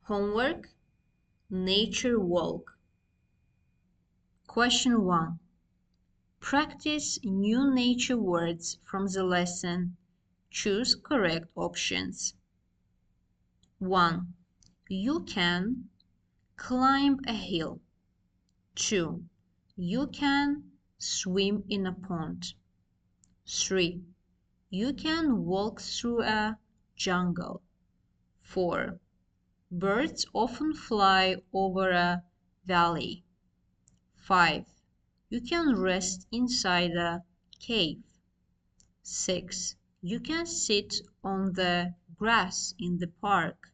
Homework, Nature Walk. Question 1. Practice new nature words from the lesson. Choose correct options. 1. You can climb a hill. 2. You can swim in a pond. 3. You can walk through a jungle. 4. Birds often fly over a valley. 5. You can rest inside a cave. 6. You can sit on the grass in the park.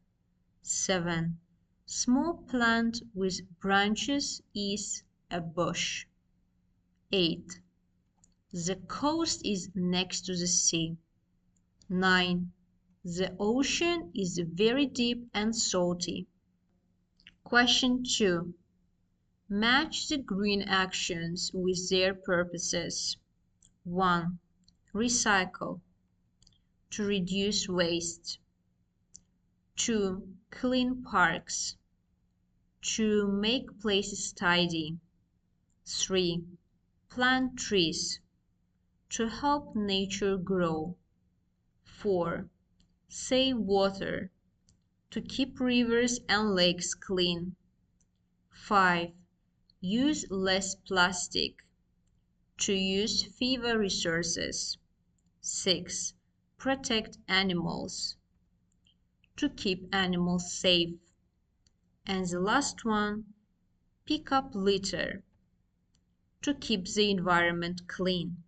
7. Small plant with branches is a bush. 8. The coast is next to the sea. 9. The ocean is very deep and salty. Question 2. Match the green actions with their purposes. 1. Recycle. To reduce waste. 2. Clean parks. To make places tidy. 3. Plant trees. To help nature grow. 4. Save water. To keep rivers and lakes clean. 5. Use less plastic. To use fewer resources. 6. Protect animals. To keep animals safe. And the last one, pick up litter. To keep the environment clean.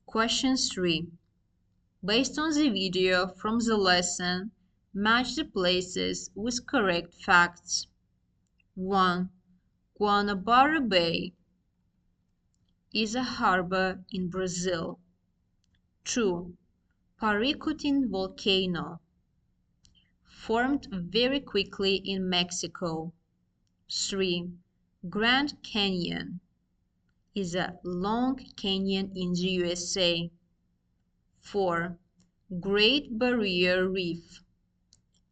Question 3. Based on the video from the lesson, match the places with correct facts. 1. Guanabara Bay is a harbor in Brazil. 2. Paricutin volcano formed very quickly in Mexico. 3. Grand Canyon is a long canyon in the USA. 4. Great Barrier Reef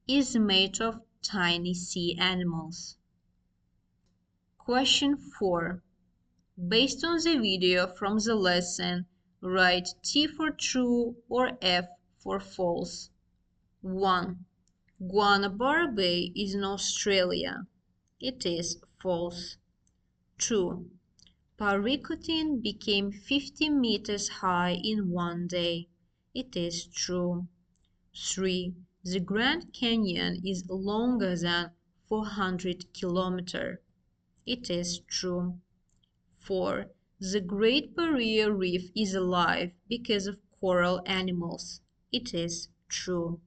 is made of tiny sea animals. Question 4. Based on the video from the lesson, write T for true or F for false. 1. Guanabara Bay is in Australia. It is false. 2. Paricutin became 50 meters high in one day. It is true. 3. The Grand Canyon is longer than 400 kilometers. It is true. 4. The Great Barrier Reef is alive because of coral animals. It is true.